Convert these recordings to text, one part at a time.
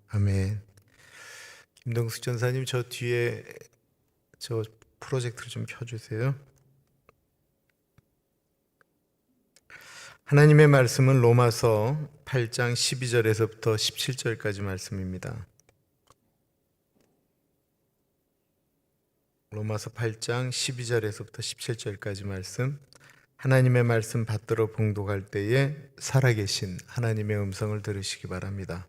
아멘. 김동숙 전사님, 저 뒤에 저 프로젝트를 좀 켜주세요. 하나님의 말씀은 로마서 8장 12절에서부터 17절까지 말씀입니다. 로마서 8장 12절에서부터 17절까지 말씀. 하나님의 말씀 받들어 봉독할 때에 살아계신 하나님의 음성을 들으시기 바랍니다.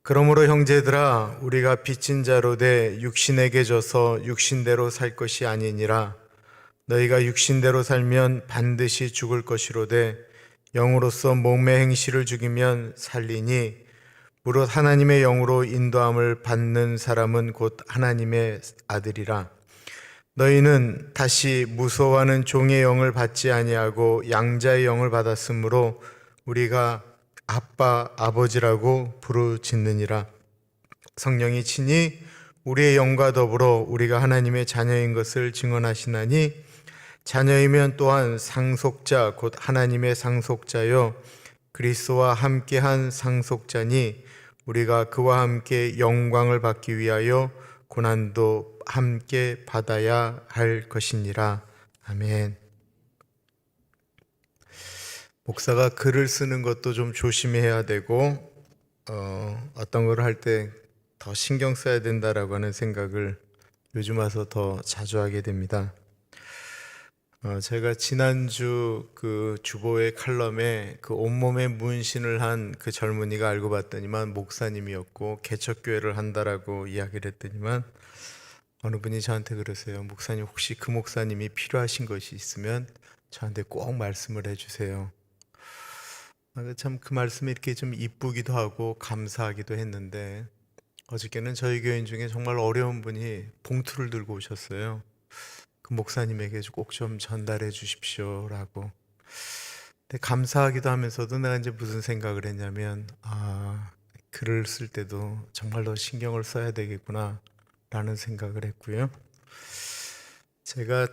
그러므로 형제들아, 우리가 빚진 자로 돼 육신에게 져서 육신대로 살 것이 아니니라. 너희가 육신대로 살면 반드시 죽을 것이로되 영으로서 몸의 행실을 죽이면 살리니 무릇 하나님의 영으로 인도함을 받는 사람은 곧 하나님의 아들이라. 너희는 다시 무서워하는 종의 영을 받지 아니하고 양자의 영을 받았으므로 우리가 아빠, 아버지라고 부르짖느니라. 성령이 친히 우리의 영과 더불어 우리가 하나님의 자녀인 것을 증언하시나니 자녀이면 또한 상속자 곧 하나님의 상속자요 그리스도와 함께한 상속자니 우리가 그와 함께 영광을 받기 위하여 고난도 함께 받아야 할 것이니라. 아멘. 목사가 글을 쓰는 것도 좀 조심해야 되고 어떤 걸 할 때 더 신경 써야 된다라고 하는 생각을 요즘 와서 더 자주 하게 됩니다. 제가 지난주 그 주보의 칼럼에 그 온몸에 문신을 한 그 젊은이가 알고 봤더니만 목사님이었고 개척교회를 한다라고 이야기를 했더니만 어느 분이 저한테 그러세요. 목사님, 혹시 그 목사님이 필요하신 것이 있으면 저한테 꼭 말씀을 해주세요. 참 그 말씀이 이렇게 좀 이쁘기도 하고 감사하기도 했는데 어저께는 저희 교인 중에 정말 어려운 분이 봉투를 들고 오셨어요. 그 목사님에게 꼭 좀 전달해 주십시오라고. 근데 감사하기도 하면서도 내가 이제 무슨 생각을 했냐면 글을 쓸 때도 정말 더 신경을 써야 되겠구나 라는 생각을 했고요. 제가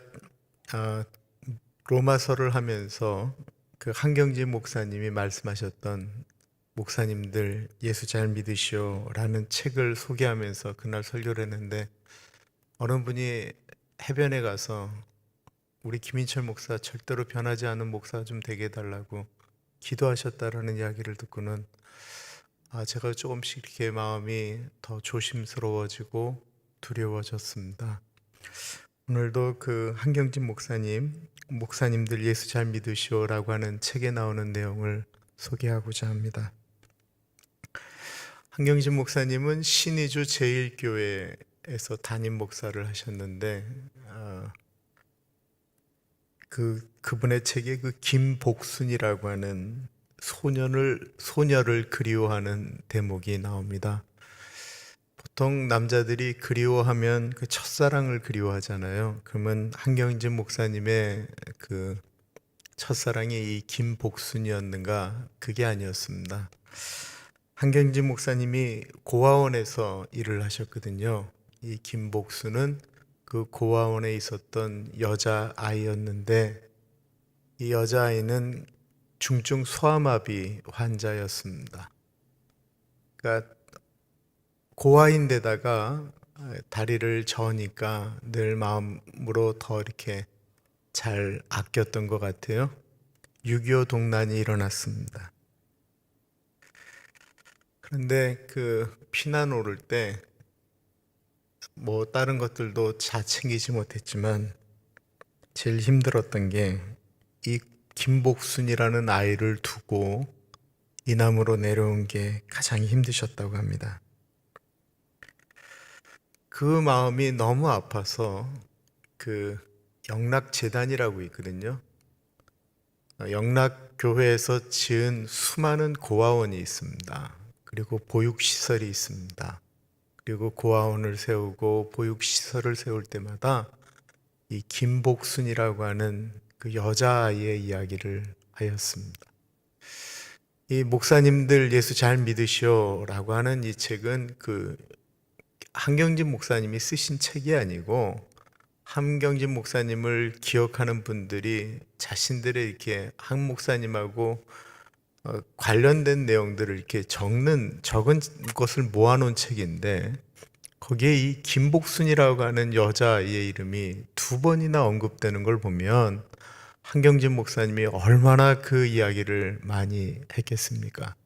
로마서를 하면서 그 한경진 목사님이 말씀하셨던 목사님들 예수 잘 믿으시오 라는 책을 소개하면서 그날 설교를 했는데 어느 분이 해변에 가서 우리 김인철 목사 절대로 변하지 않은 목사 좀 되게 해달라고 기도하셨다라는 이야기를 듣고는 제가 조금씩 이렇게 마음이 더 조심스러워지고 두려워졌습니다. 오늘도 그 한경진 목사님들 예수 잘 믿으시오라고 하는 책에 나오는 내용을 소개하고자 합니다. 한경진 목사님은 신의주 제1교회에서 담임 목사를 하셨는데 그분의 책에 그 김복순이라고 하는 소녀를 그리워하는 대목이 나옵니다. 보통 남자들이 그리워하면 그 첫사랑을 그리워하잖아요. 그러면 한경진 목사님의 그 첫사랑이 이 김복순이었는가? 그게 아니었습니다. 한경진 목사님이 고아원에서 일을 하셨거든요. 이 김복순은 그 고아원에 있었던 여자아이였는데 이 여자아이는 중증 소아마비 환자였습니다. 그러니까 고아인데다가 다리를 저으니까 늘 마음으로 더 이렇게 잘 아꼈던 것 같아요. 6.25 동란이 일어났습니다. 그런데 그 피난 오를 때 뭐 다른 것들도 다 챙기지 못했지만 제일 힘들었던 게 이 김복순이라는 아이를 두고 이남으로 내려온 게 가장 힘드셨다고 합니다. 그 마음이 너무 아파서 그 영락재단이라고 있거든요. 영락교회에서 지은 수많은 고아원이 있습니다. 그리고 보육시설이 있습니다. 그리고 고아원을 세우고 보육시설을 세울 때마다 이 김복순이라고 하는 그 여자아이의 이야기를 하였습니다. 이 목사님들 예수 잘 믿으시오 라고 하는 이 책은 그 한경진 목사님이 쓰신 책이 아니고 한경진 목사님을 기억하는 분들이 자신들의 이렇게 한 목사님하고 관련된 내용들을 이렇게 적은 것을 모아놓은 책인데 거기에 이 김복순이라고 하는 여자아이의 이름이 2번이나 언급되는 걸 보면 한경진 목사님이 얼마나 그 이야기를 많이 했겠습니까?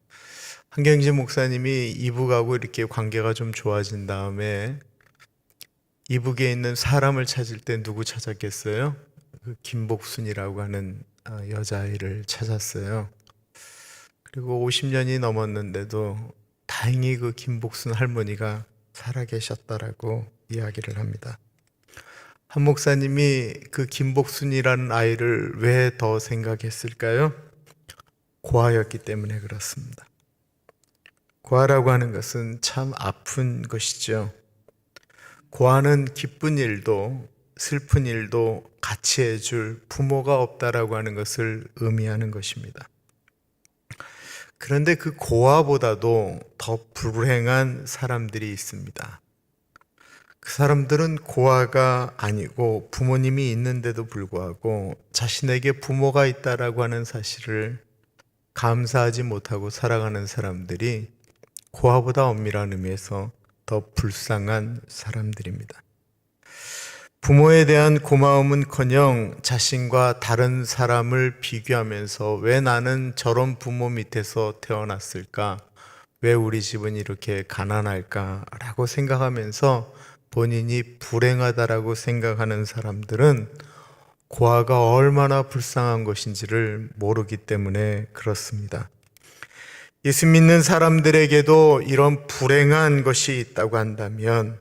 한경진 목사님이 이북하고 이렇게 관계가 좀 좋아진 다음에 이북에 있는 사람을 찾을 때 누구 찾았겠어요? 그 김복순이라고 하는 여자아이를 찾았어요. 그리고 50년이 넘었는데도 다행히 그 김복순 할머니가 살아계셨다라고 이야기를 합니다. 한 목사님이 그 김복순이라는 아이를 왜 더 생각했을까요? 고아였기 때문에 그렇습니다. 고아라고 하는 것은 참 아픈 것이죠. 고아는 기쁜 일도 슬픈 일도 같이 해줄 부모가 없다라고 하는 것을 의미하는 것입니다. 그런데 그 고아보다도 더 불행한 사람들이 있습니다. 그 사람들은 고아가 아니고 부모님이 있는데도 불구하고 자신에게 부모가 있다라고 하는 사실을 감사하지 못하고 살아가는 사람들이 고아보다 엄밀한 의미에서 더 불쌍한 사람들입니다. 부모에 대한 고마움은커녕 자신과 다른 사람을 비교하면서 왜 나는 저런 부모 밑에서 태어났을까? 왜 우리 집은 이렇게 가난할까? 라고 생각하면서 본인이 불행하다라고 생각하는 사람들은 고아가 얼마나 불쌍한 것인지를 모르기 때문에 그렇습니다. 예수 믿는 사람들에게도 이런 불행한 것이 있다고 한다면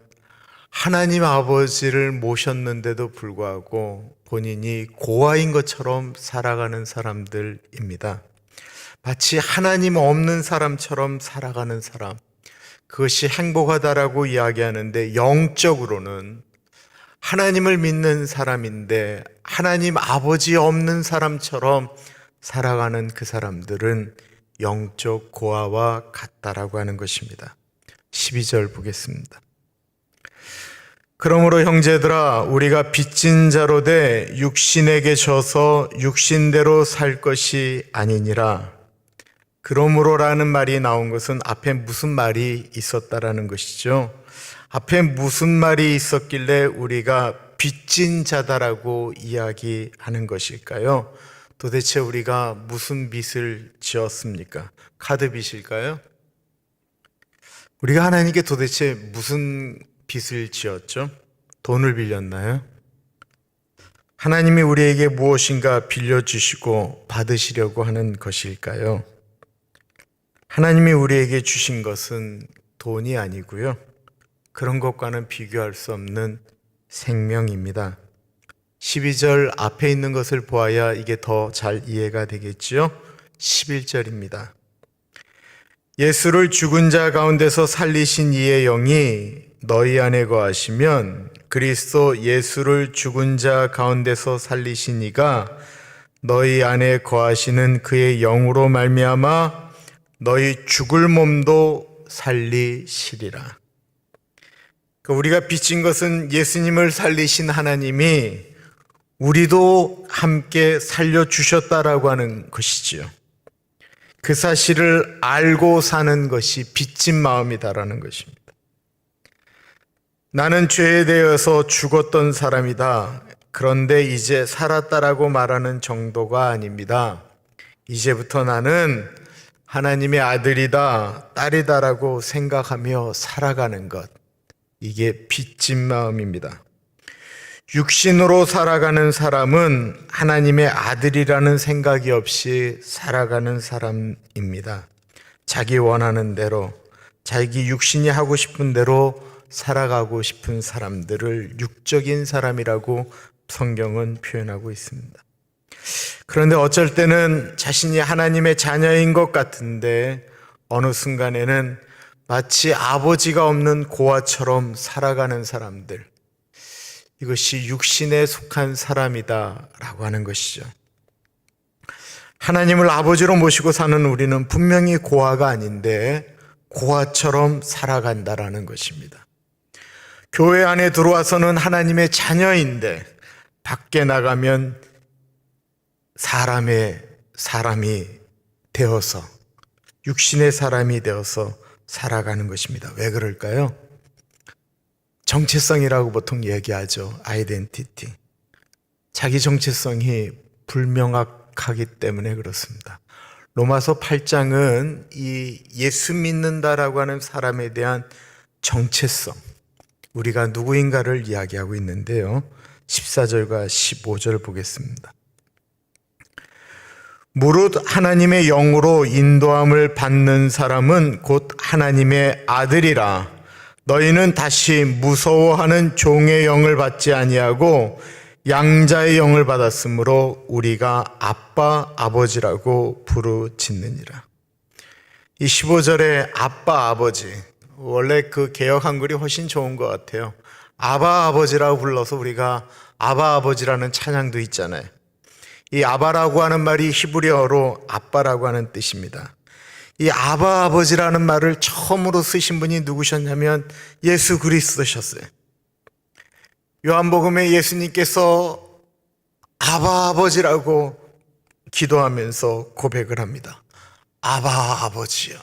하나님 아버지를 모셨는데도 불구하고 본인이 고아인 것처럼 살아가는 사람들입니다. 마치 하나님 없는 사람처럼 살아가는 사람, 그것이 행복하다라고 이야기하는데 영적으로는 하나님을 믿는 사람인데 하나님 아버지 없는 사람처럼 살아가는 그 사람들은 영적 고아와 같다라고 하는 것입니다. 12절 보겠습니다. 그러므로 형제들아 우리가 빚진 자로 돼 육신에게 져서 육신대로 살 것이 아니니라. 그러므로라는 말이 나온 것은 앞에 무슨 말이 있었다라는 것이죠. 앞에 무슨 말이 있었길래 우리가 빚진 자다라고 이야기하는 것일까요? 도대체 우리가 무슨 빚을 지었습니까? 카드 빚일까요? 우리가 하나님께 도대체 무슨 빚을 지었죠? 돈을 빌렸나요? 하나님이 우리에게 무엇인가 빌려주시고 받으시려고 하는 것일까요? 하나님이 우리에게 주신 것은 돈이 아니고요. 그런 것과는 비교할 수 없는 생명입니다. 12절 앞에 있는 것을 보아야 이게 더 잘 이해가 되겠죠? 11절입니다. 예수를 죽은 자 가운데서 살리신 이의 영이 너희 안에 거하시면 그리스도 예수를 죽은 자 가운데서 살리신 이가 너희 안에 거하시는 그의 영으로 말미암아 너희 죽을 몸도 살리시리라. 우리가 빚진 것은 예수님을 살리신 하나님이 우리도 함께 살려주셨다라고 하는 것이지요. 그 사실을 알고 사는 것이 빚진 마음이다라는 것입니다. 나는 죄에 대해서 죽었던 사람이다. 그런데 이제 살았다라고 말하는 정도가 아닙니다. 이제부터 나는 하나님의 아들이다, 딸이다라고 생각하며 살아가는 것. 이게 빚진 마음입니다. 육신으로 살아가는 사람은 하나님의 아들이라는 생각이 없이 살아가는 사람입니다. 자기 원하는 대로, 자기 육신이 하고 싶은 대로 살아가고 싶은 사람들을 육적인 사람이라고 성경은 표현하고 있습니다. 그런데 어쩔 때는 자신이 하나님의 자녀인 것 같은데 어느 순간에는 마치 아버지가 없는 고아처럼 살아가는 사람들, 이것이 육신에 속한 사람이다라고 하는 것이죠. 하나님을 아버지로 모시고 사는 우리는 분명히 고아가 아닌데 고아처럼 살아간다라는 것입니다. 교회 안에 들어와서는 하나님의 자녀인데 밖에 나가면 사람이 되어서, 육신의 사람이 되어서 살아가는 것입니다. 왜 그럴까요? 정체성이라고 보통 얘기하죠. 아이덴티티. 자기 정체성이 불명확하기 때문에 그렇습니다. 로마서 8장은 이 예수 믿는다라고 하는 사람에 대한 정체성, 우리가 누구인가를 이야기하고 있는데요. 14절과 15절 보겠습니다. 무릇 하나님의 영으로 인도함을 받는 사람은 곧 하나님의 아들이라. 너희는 다시 무서워하는 종의 영을 받지 아니하고 양자의 영을 받았으므로 우리가 아빠 아버지라고 부르짖느니라. 이 15절에 아빠 아버지, 원래 그 개역 한글이 훨씬 좋은 것 같아요. 아바 아버지라고 불러서 우리가 아바 아버지라는 찬양도 있잖아요. 이 아바라고 하는 말이 히브리어로 아빠라고 하는 뜻입니다. 이 아바 아버지라는 말을 처음으로 쓰신 분이 누구셨냐면 예수 그리스도셨어요. 요한복음에 예수님께서 아바 아버지라고 기도하면서 고백을 합니다. 아바 아버지요.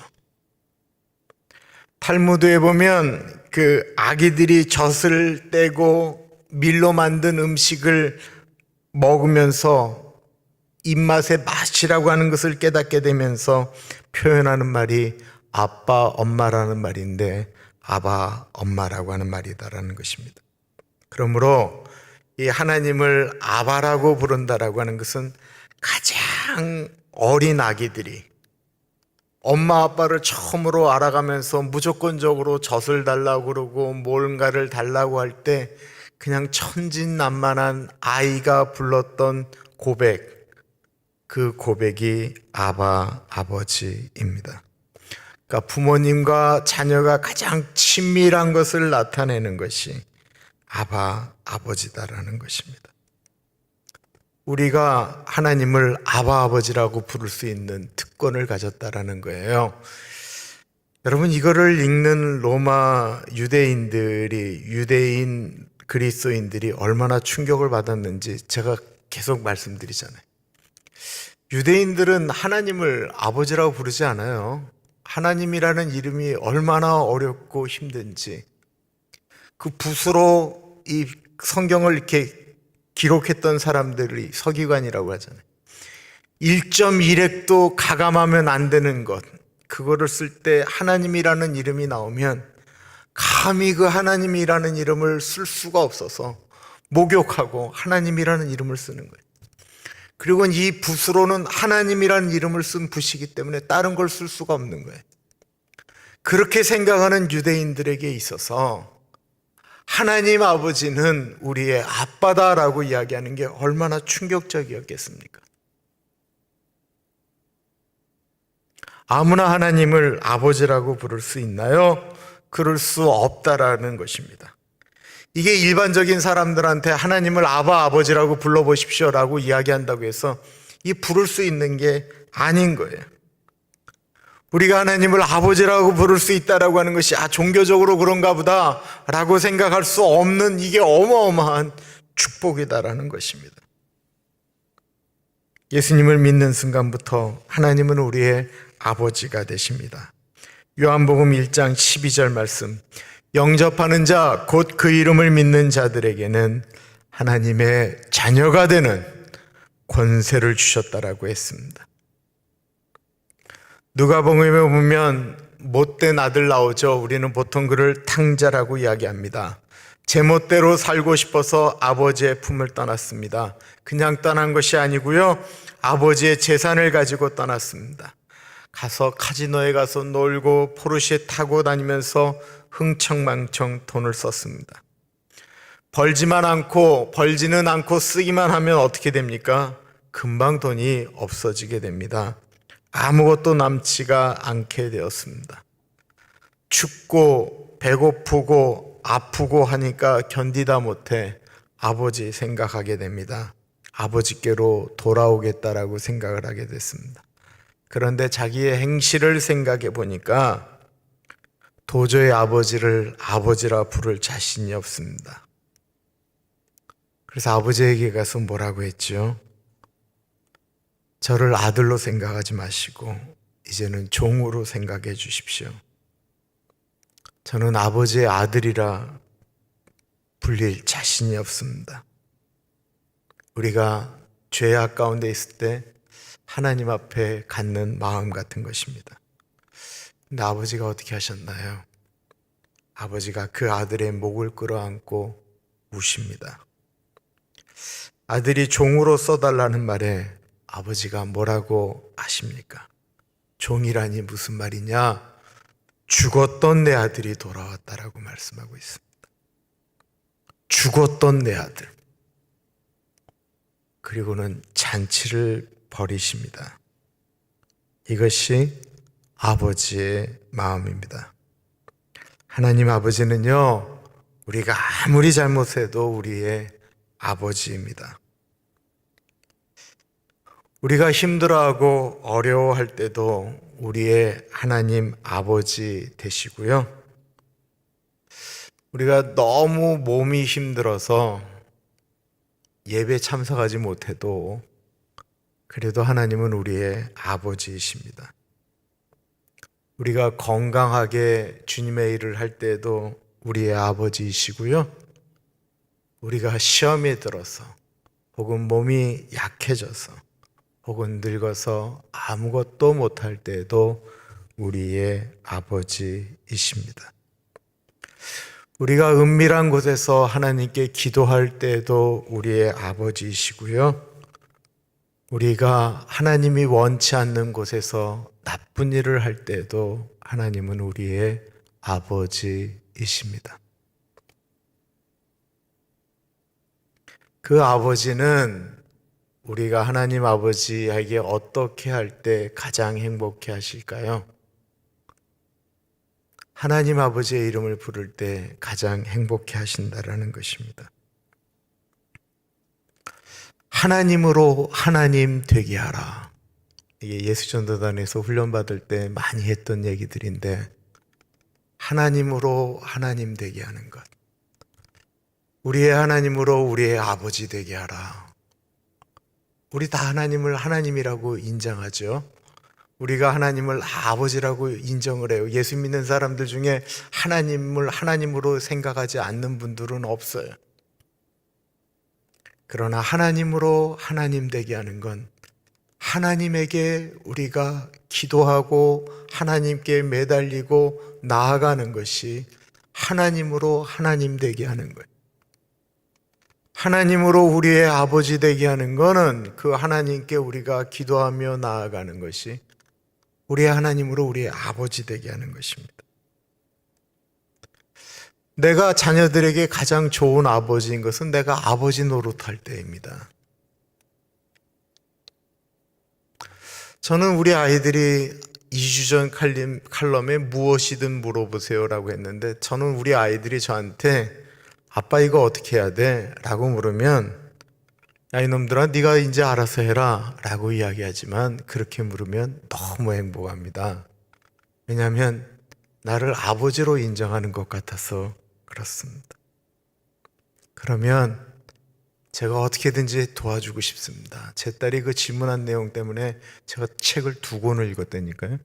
탈무드에 보면 그 아기들이 젖을 떼고 밀로 만든 음식을 먹으면서 입맛의 맛이라고 하는 것을 깨닫게 되면서 표현하는 말이 아빠, 엄마라는 말인데 아바, 엄마라고 하는 말이다라는 것입니다. 그러므로 이 하나님을 아바라고 부른다라고 하는 것은 가장 어린 아기들이 엄마 아빠를 처음으로 알아가면서 무조건적으로 젖을 달라고 그러고 뭔가를 달라고 할 때 그냥 천진난만한 아이가 불렀던 고백, 그 고백이 아바 아버지입니다. 그러니까 부모님과 자녀가 가장 친밀한 것을 나타내는 것이 아바 아버지다라는 것입니다. 우리가 하나님을 아바 아버지라고 부를 수 있는 특권을 가졌다라는 거예요. 여러분, 이거를 읽는 로마 유대인들이, 유대인 그리스도인들이 얼마나 충격을 받았는지 제가 계속 말씀드리잖아요. 유대인들은 하나님을 아버지라고 부르지 않아요. 하나님이라는 이름이 얼마나 어렵고 힘든지 그 붓으로 이 성경을 이렇게 기록했던 사람들이 서기관이라고 하잖아요. 1.1획도 가감하면 안 되는 것, 그거를 쓸 때 하나님이라는 이름이 나오면 감히 그 하나님이라는 이름을 쓸 수가 없어서 목욕하고 하나님이라는 이름을 쓰는 거예요. 그리고 이 붓으로는 하나님이라는 이름을 쓴 붓이기 때문에 다른 걸 쓸 수가 없는 거예요. 그렇게 생각하는 유대인들에게 있어서 하나님 아버지는 우리의 아빠다라고 이야기하는 게 얼마나 충격적이었겠습니까? 아무나 하나님을 아버지라고 부를 수 있나요? 그럴 수 없다라는 것입니다. 이게 일반적인 사람들한테 하나님을 아바 아버지라고 불러보십시오라고 이야기한다고 해서 이 부를 수 있는 게 아닌 거예요. 우리가 하나님을 아버지라고 부를 수 있다라고 하는 것이 종교적으로 그런가 보다라고 생각할 수 없는, 이게 어마어마한 축복이다라는 것입니다. 예수님을 믿는 순간부터 하나님은 우리의 아버지가 되십니다. 요한복음 1장 12절 말씀, 영접하는 자 곧 그 이름을 믿는 자들에게는 하나님의 자녀가 되는 권세를 주셨다라고 했습니다. 누가복음에 보면 못된 아들 나오죠. 우리는 보통 그를 탕자라고 이야기합니다. 제멋대로 살고 싶어서 아버지의 품을 떠났습니다. 그냥 떠난 것이 아니고요, 아버지의 재산을 가지고 떠났습니다. 가서 카지노에 가서 놀고 포르쉐 타고 다니면서 흥청망청 돈을 썼습니다. 벌지는 않고 쓰기만 하면 어떻게 됩니까? 금방 돈이 없어지게 됩니다. 아무것도 남지가 않게 되었습니다. 춥고 배고프고 아프고 하니까 견디다 못해 아버지 생각하게 됩니다. 아버지께로 돌아오겠다라고 생각을 하게 됐습니다. 그런데 자기의 행실을 생각해 보니까 도저히 아버지를 아버지라 부를 자신이 없습니다. 그래서 아버지에게 가서 뭐라고 했죠? 저를 아들로 생각하지 마시고 이제는 종으로 생각해 주십시오. 저는 아버지의 아들이라 불릴 자신이 없습니다. 우리가 죄악 가운데 있을 때 하나님 앞에 갖는 마음 같은 것입니다. 근데 아버지가 어떻게 하셨나요? 아버지가 그 아들의 목을 끌어안고 우십니다. 아들이 종으로 써달라는 말에 아버지가 뭐라고 하십니까? 종이라니 무슨 말이냐? 죽었던 내 아들이 돌아왔다라고 말씀하고 있습니다. 죽었던 내 아들. 그리고는 잔치를 벌이십니다. 이것이 아버지의 마음입니다. 하나님 아버지는요, 우리가 아무리 잘못해도 우리의 아버지입니다. 우리가 힘들어하고 어려워할 때도 우리의 하나님 아버지 되시고요. 우리가 너무 몸이 힘들어서 예배 참석하지 못해도 그래도 하나님은 우리의 아버지이십니다. 우리가 건강하게 주님의 일을 할 때도 우리의 아버지이시고요. 우리가 시험에 들어서 혹은 몸이 약해져서 혹은 늙어서 아무것도 못할 때도 우리의 아버지이십니다. 우리가 은밀한 곳에서 하나님께 기도할 때도 우리의 아버지이시고요. 우리가 하나님이 원치 않는 곳에서 나쁜 일을 할 때도 하나님은 우리의 아버지이십니다. 그 아버지는 우리가 하나님 아버지에게 어떻게 할 때 가장 행복해 하실까요? 하나님 아버지의 이름을 부를 때 가장 행복해 하신다라는 것입니다. 하나님으로 하나님 되게 하라. 이게 예수전도단에서 훈련받을 때 많이 했던 얘기들인데, 하나님으로 하나님 되게 하는 것. 우리의 하나님으로 우리의 아버지 되게 하라. 우리 다 하나님을 하나님이라고 인정하죠. 우리가 하나님을 아버지라고 인정을 해요. 예수 믿는 사람들 중에 하나님을 하나님으로 생각하지 않는 분들은 없어요. 그러나 하나님으로 하나님 되게 하는 건 하나님에게 우리가 기도하고 하나님께 매달리고 나아가는 것이 하나님으로 하나님 되게 하는 거예요. 하나님으로 우리의 아버지 되게 하는 것은 그 하나님께 우리가 기도하며 나아가는 것이 우리의 하나님으로 우리의 아버지 되게 하는 것입니다. 내가 자녀들에게 가장 좋은 아버지인 것은 내가 아버지 노릇할 때입니다. 저는 우리 아이들이 2주 전 칼럼에 무엇이든 물어보세요라고 했는데, 저는 우리 아이들이 저한테 아빠 이거 어떻게 해야 돼? 라고 물으면 야 이놈들아 네가 이제 알아서 해라 라고 이야기하지만, 그렇게 물으면 너무 행복합니다. 왜냐하면 나를 아버지로 인정하는 것 같아서 그렇습니다. 그러면 제가 어떻게든지 도와주고 싶습니다. 제 딸이 그 질문한 내용 때문에 제가 책을 2권을 읽었다니까요.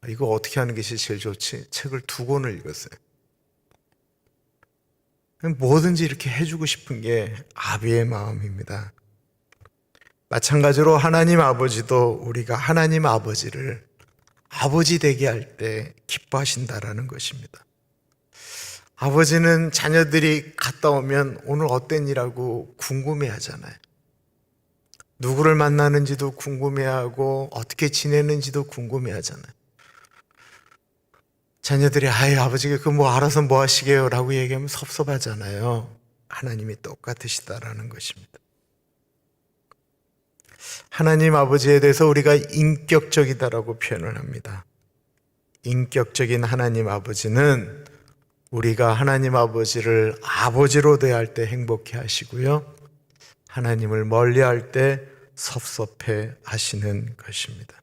이거 어떻게 하는 것이 제일 좋지? 책을 2권을 읽었어요. 뭐든지 이렇게 해주고 싶은 게 아비의 마음입니다. 마찬가지로 하나님 아버지도 우리가 하나님 아버지를 아버지 되게 할 때 기뻐하신다라는 것입니다. 아버지는 자녀들이 갔다 오면 오늘 어땠니라고 궁금해 하잖아요. 누구를 만나는지도 궁금해 하고 어떻게 지내는지도 궁금해 하잖아요. 자녀들이 아버지가 그 뭐 알아서 뭐 하시게요 라고 얘기하면 섭섭하잖아요. 하나님이 똑같으시다라는 것입니다. 하나님 아버지에 대해서 우리가 인격적이다라고 표현을 합니다. 인격적인 하나님 아버지는 우리가 하나님 아버지를 아버지로 대할 때 행복해 하시고요, 하나님을 멀리 할 때 섭섭해 하시는 것입니다.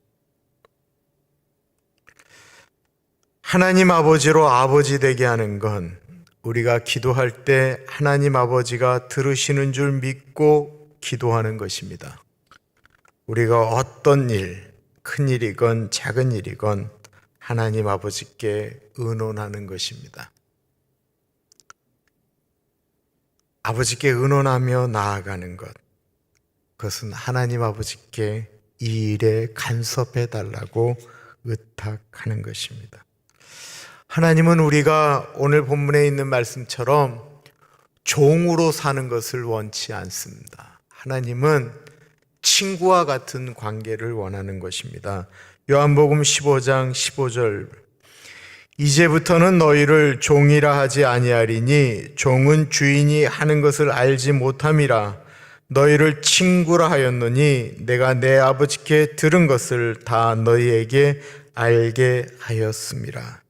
하나님 아버지로 아버지 되게 하는 건 우리가 기도할 때 하나님 아버지가 들으시는 줄 믿고 기도하는 것입니다. 우리가 어떤 일, 큰 일이건 작은 일이건 하나님 아버지께 의논하는 것입니다. 아버지께 의논하며 나아가는 것, 그것은 하나님 아버지께 이 일에 간섭해 달라고 의탁하는 것입니다. 하나님은 우리가 오늘 본문에 있는 말씀처럼 종으로 사는 것을 원치 않습니다. 하나님은 친구와 같은 관계를 원하는 것입니다. 요한복음 15장 15절, 이제부터는 너희를 종이라 하지 아니하리니 종은 주인이 하는 것을 알지 못함이라. 너희를 친구라 하였노니 내가 내 아버지께 들은 것을 다 너희에게 알게 하였음이라.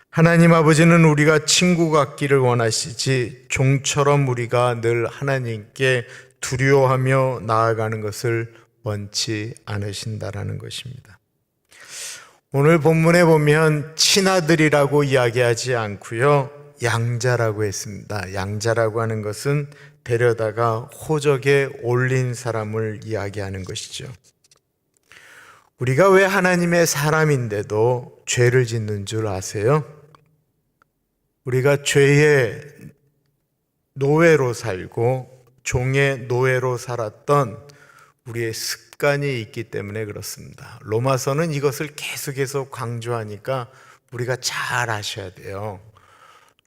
하나님 아버지는 우리가 친구 같기를 원하시지 종처럼 우리가 늘 하나님께 두려워하며 나아가는 것을 원치 않으신다라는 것입니다. 오늘 본문에 보면 친아들이라고 이야기하지 않고요, 양자라고 했습니다. 양자라고 하는 것은 데려다가 호적에 올린 사람을 이야기하는 것이죠. 우리가 왜 하나님의 사람인데도 죄를 짓는 줄 아세요? 우리가 죄의 노예로 살고 종의 노예로 살았던 우리의 습관이 있기 때문에 그렇습니다. 로마서는 이것을 계속해서 강조하니까 우리가 잘 아셔야 돼요.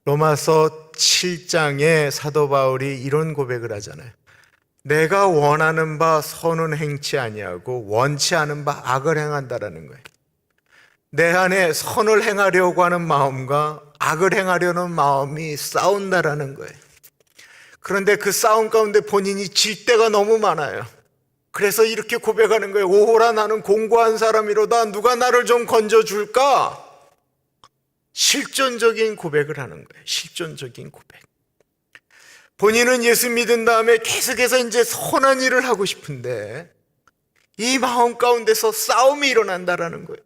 로마서 7장에 사도 바울이 이런 고백을 하잖아요. 내가 원하는 바 선은 행치 아니하고 원치 않은 바 악을 행한다라는 거예요. 내 안에 선을 행하려고 하는 마음과 악을 행하려는 마음이 싸운다라는 거예요. 그런데 그 싸움 가운데 본인이 질 때가 너무 많아요. 그래서 이렇게 고백하는 거예요. 오호라 나는 공고한 사람이로다. 누가 나를 좀 건져줄까? 실존적인 고백을 하는 거예요. 실존적인 고백. 본인은 예수 믿은 다음에 계속해서 이제 선한 일을 하고 싶은데 이 마음 가운데서 싸움이 일어난다라는 거예요.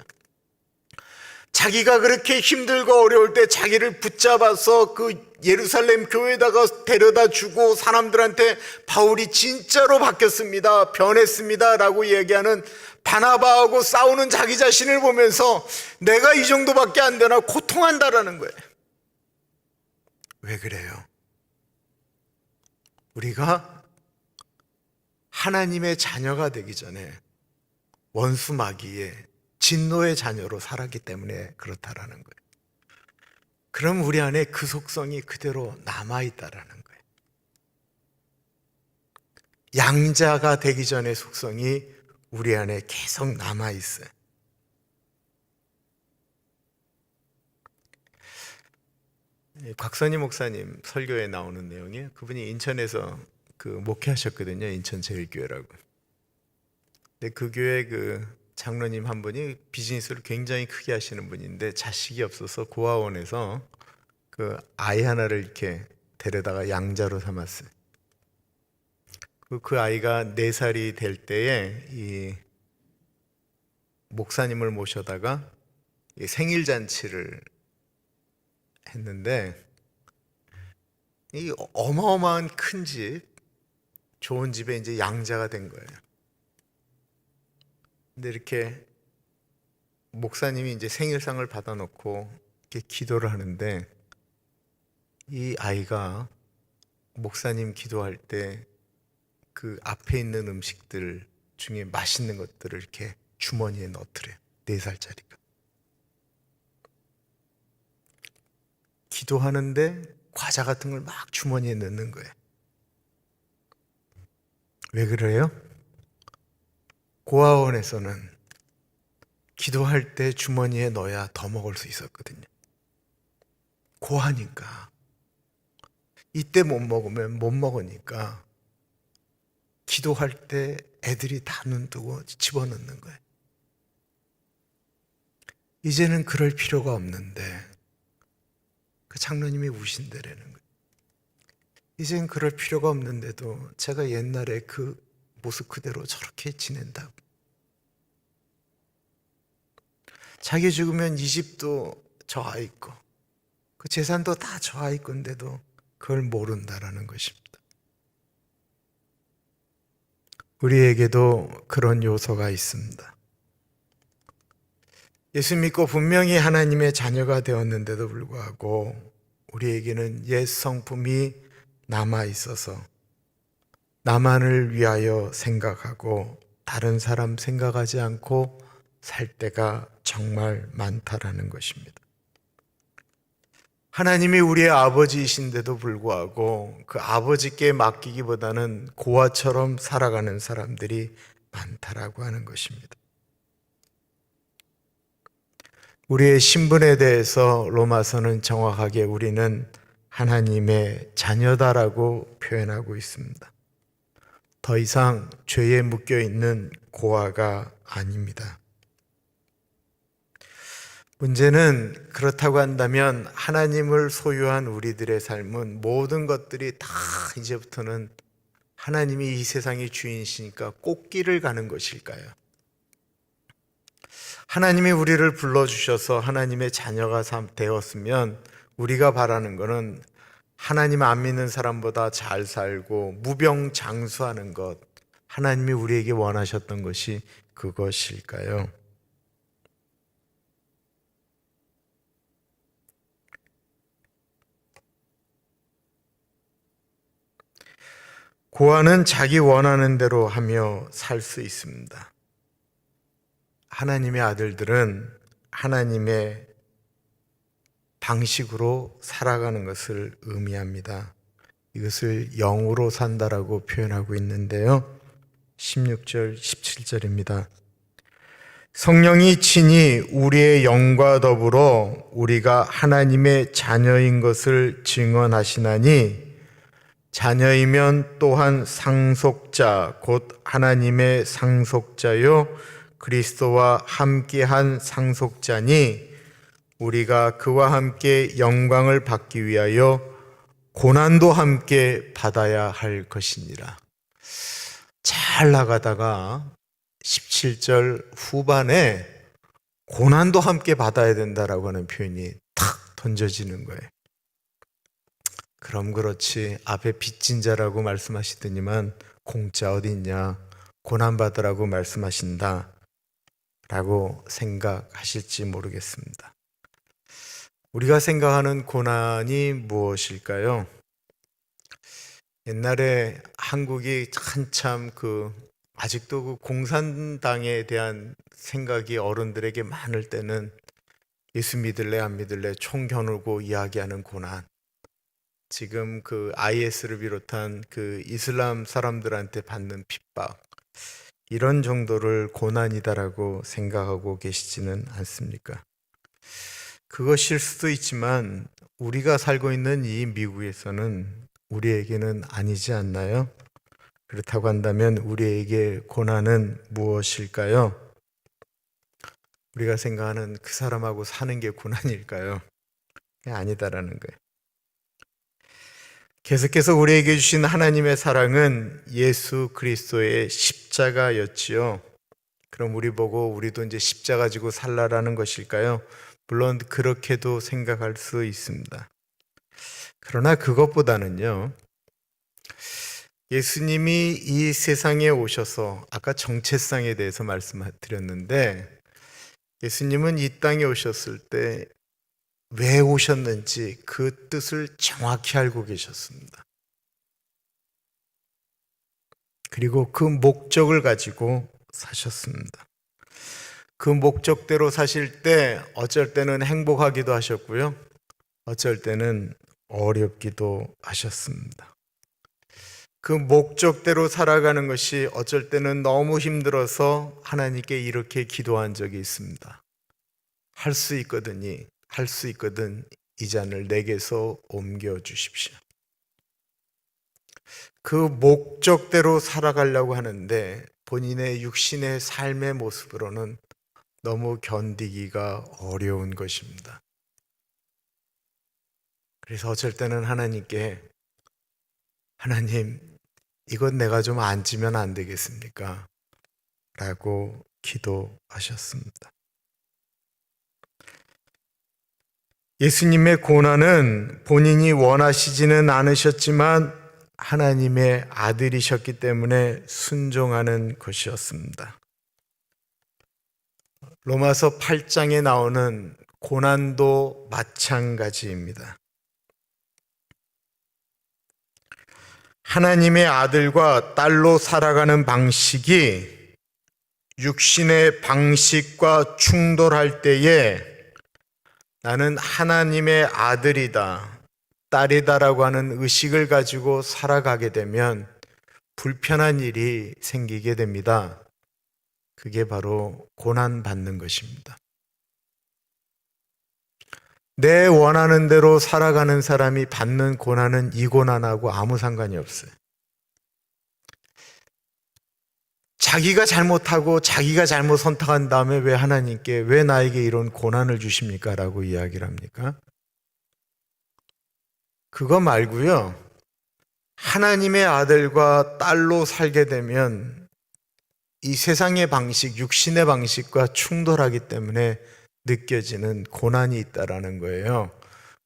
자기가 그렇게 힘들고 어려울 때 자기를 붙잡아서 그 예루살렘 교회에다가 데려다 주고 사람들한테 바울이 진짜로 바뀌었습니다, 변했습니다 라고 얘기하는 바나바하고 싸우는 자기 자신을 보면서 내가 이 정도밖에 안 되나 고통한다라는 거예요. 왜 그래요? 우리가 하나님의 자녀가 되기 전에 원수 마귀의 진노의 자녀로 살았기 때문에 그렇다라는 거예요. 그럼 우리 안에 그 속성이 그대로 남아있다라는 거예요. 양자가 되기 전의 속성이 우리 안에 계속 남아있어요. 곽선희 목사님 설교에 나오는 내용이에요. 그분이 인천에서 목회하셨거든요. 인천제일교회라고. 근데 그 교회 장로님 한 분이 비즈니스를 굉장히 크게 하시는 분인데 자식이 없어서 고아원에서 아이 하나를 이렇게 데려다가 양자로 삼았어요. 그 아이가 4살이 될 때에 이 목사님을 모셔다가 생일잔치를 했는데 이 어마어마한 큰 집, 좋은 집에 이제 양자가 된 거예요. 근데 이렇게 목사님이 이제 생일상을 받아놓고 이렇게 기도를 하는데 이 아이가 목사님 기도할 때 그 앞에 있는 음식들 중에 맛있는 것들을 이렇게 주머니에 넣더래요. 4살짜리가. 기도하는데 과자 같은 걸 막 주머니에 넣는 거예요. 왜 그래요? 고아원에서는 기도할 때 주머니에 넣어야 더 먹을 수 있었거든요. 고아니까. 이때 못 먹으면 못 먹으니까 기도할 때 애들이 다 눈 뜨고 집어넣는 거예요. 이제는 그럴 필요가 없는데 그 장로님이 우신대라는 거예요. 이제는 그럴 필요가 없는데도 제가 옛날에 그 모습 그대로 저렇게 지낸다고. 자기 죽으면 이 집도 저 아이 거, 그 재산도 다 저 아이 건데도 그걸 모른다라는 것입니다. 우리에게도 그런 요소가 있습니다. 예수 믿고 분명히 하나님의 자녀가 되었는데도 불구하고 우리에게는 옛 성품이 남아 있어서 나만을 위하여 생각하고 다른 사람 생각하지 않고 살 때가 정말 많다라는 것입니다. 하나님이 우리의 아버지이신데도 불구하고 그 아버지께 맡기기보다는 고아처럼 살아가는 사람들이 많다라고 하는 것입니다. 우리의 신분에 대해서 로마서는 정확하게 우리는 하나님의 자녀다라고 표현하고 있습니다. 더 이상 죄에 묶여 있는 고아가 아닙니다. 문제는 그렇다고 한다면 하나님을 소유한 우리들의 삶은 모든 것들이 다 이제부터는 하나님이 이 세상의 주인이시니까 꽃길을 가는 것일까요? 하나님이 우리를 불러주셔서 하나님의 자녀가 되었으면 우리가 바라는 것은 하나님 안 믿는 사람보다 잘 살고 무병장수하는 것, 하나님이 우리에게 원하셨던 것이 그것일까요? 고아는 자기 원하는 대로 하며 살 수 있습니다. 하나님의 아들들은 하나님의 방식으로 살아가는 것을 의미합니다. 이것을 영으로 산다라고 표현하고 있는데요. 16절, 17절입니다. 성령이 친히 우리의 영과 더불어 우리가 하나님의 자녀인 것을 증언하시나니 자녀이면 또한 상속자 곧 하나님의 상속자요 그리스도와 함께한 상속자니 우리가 그와 함께 영광을 받기 위하여 고난도 함께 받아야 할 것이니라. 잘 나가다가 17절 후반에 고난도 함께 받아야 된다라고 하는 표현이 탁 던져지는 거예요. 그럼 그렇지, 앞에 빚진 자라고 말씀하시더니만 공짜 어디 있냐, 고난받으라고 말씀하신다 라고 생각하실지 모르겠습니다. 우리가 생각하는 고난이 무엇일까요? 옛날에 한국이 한참 아직도 그 공산당에 대한 생각이 어른들에게 많을 때는 예수 믿을래 안 믿을래 총 겨누고 이야기하는 고난, 지금 IS를 비롯한 이슬람 사람들한테 받는 핍박, 이런 정도를 고난이다라고 생각하고 계시지는 않습니까? 그것일 수도 있지만 우리가 살고 있는 이 미국에서는 우리에게는 아니지 않나요? 그렇다고 한다면 우리에게 고난은 무엇일까요? 우리가 생각하는 그 사람하고 사는 게 고난일까요? 아니다라는 거예요. 계속해서 우리에게 주신 하나님의 사랑은 예수 그리스도의 십자가였지요. 그럼 우리 보고 우리도 이제 십자가 지고 살라라는 것일까요? 물론 그렇게도 생각할 수 있습니다. 그러나 그것보다는요, 예수님이 이 세상에 오셔서 아까 정체성에 대해서 말씀드렸는데 예수님은 이 땅에 오셨을 때 왜 오셨는지 그 뜻을 정확히 알고 계셨습니다. 그리고 그 목적을 가지고 사셨습니다. 그 목적대로 사실 때 어쩔 때는 행복하기도 하셨고요, 어쩔 때는 어렵기도 하셨습니다. 그 목적대로 살아가는 것이 어쩔 때는 너무 힘들어서 하나님께 이렇게 기도한 적이 있습니다. 할 수 있거든 이 잔을 내게서 옮겨 주십시오. 그 목적대로 살아가려고 하는데 본인의 육신의 삶의 모습으로는 너무 견디기가 어려운 것입니다. 그래서 어쩔 때는 하나님께, 하나님, 이건 내가 좀 앉으면 안 되겠습니까? 라고 기도하셨습니다. 예수님의 고난은 본인이 원하시지는 않으셨지만 하나님의 아들이셨기 때문에 순종하는 것이었습니다. 로마서 8장에 나오는 고난도 마찬가지입니다. 하나님의 아들과 딸로 살아가는 방식이 육신의 방식과 충돌할 때에 나는 하나님의 아들이다, 딸이다라고 하는 의식을 가지고 살아가게 되면 불편한 일이 생기게 됩니다. 그게 바로 고난받는 것입니다. 내 원하는 대로 살아가는 사람이 받는 고난은 이 고난하고 아무 상관이 없어요. 자기가 잘못하고 자기가 잘못 선택한 다음에 왜 하나님께 왜 나에게 이런 고난을 주십니까? 라고 이야기를 합니까? 그거 말고요. 하나님의 아들과 딸로 살게 되면 이 세상의 방식, 육신의 방식과 충돌하기 때문에 느껴지는 고난이 있다라는 거예요.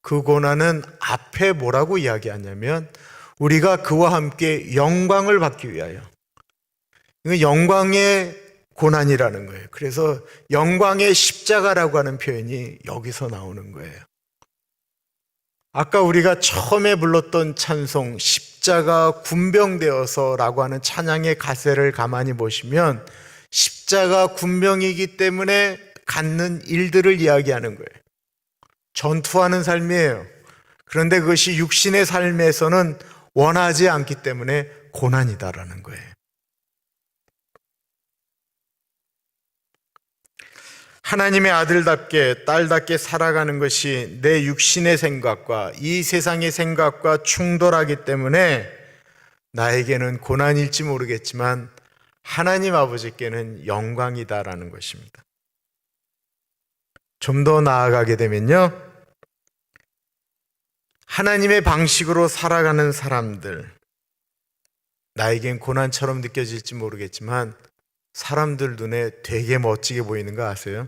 그 고난은 앞에 뭐라고 이야기하냐면 우리가 그와 함께 영광을 받기 위하여, 이거 영광의 고난이라는 거예요. 그래서 영광의 십자가라고 하는 표현이 여기서 나오는 거예요. 아까 우리가 처음에 불렀던 찬송 십자가 군병되어서라고 하는 찬양의 가사를 가만히 보시면 십자가 군병이기 때문에 갖는 일들을 이야기하는 거예요. 전투하는 삶이에요. 그런데 그것이 육신의 삶에서는 원하지 않기 때문에 고난이다라는 거예요. 하나님의 아들답게 딸답게 살아가는 것이 내 육신의 생각과 이 세상의 생각과 충돌하기 때문에 나에게는 고난일지 모르겠지만 하나님 아버지께는 영광이다라는 것입니다. 좀 더 나아가게 되면요, 하나님의 방식으로 살아가는 사람들, 나에겐 고난처럼 느껴질지 모르겠지만 사람들 눈에 되게 멋지게 보이는 거 아세요?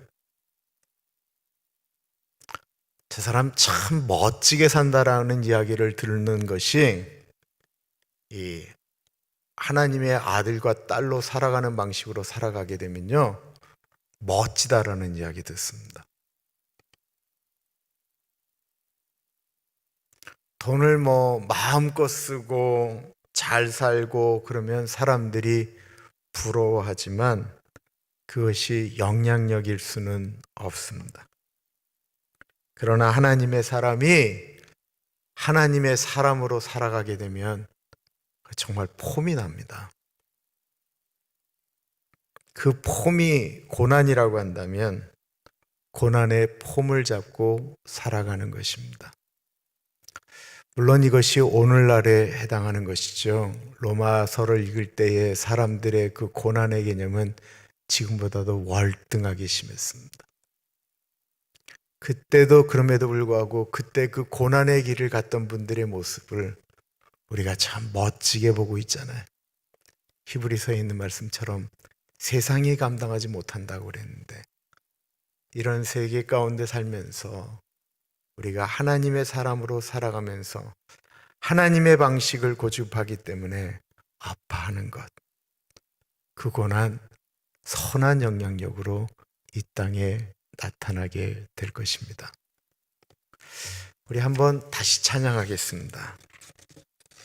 저 사람 참 멋지게 산다라는 이야기를 듣는 것이 이 하나님의 아들과 딸로 살아가는 방식으로 살아가게 되면요, 멋지다라는 이야기 듣습니다. 돈을 마음껏 쓰고 잘 살고 그러면 사람들이 부러워하지만 그것이 영향력일 수는 없습니다. 그러나 하나님의 사람이 하나님의 사람으로 살아가게 되면 정말 폼이 납니다. 그 폼이 고난이라고 한다면 고난의 폼을 잡고 살아가는 것입니다. 물론 이것이 오늘날에 해당하는 것이죠. 로마서를 읽을 때의 사람들의 그 고난의 개념은 지금보다도 월등하게 심했습니다. 그때도 그럼에도 불구하고 그때 그 고난의 길을 갔던 분들의 모습을 우리가 참 멋지게 보고 있잖아요. 히브리서에 있는 말씀처럼 세상이 감당하지 못한다고 그랬는데 이런 세계 가운데 살면서 우리가 하나님의 사람으로 살아가면서 하나님의 방식을 고집하기 때문에 아파하는 것, 그 고난 선한 영향력으로 이 땅에 나타나게 될 것입니다. 우리 한번 다시 찬양하겠습니다.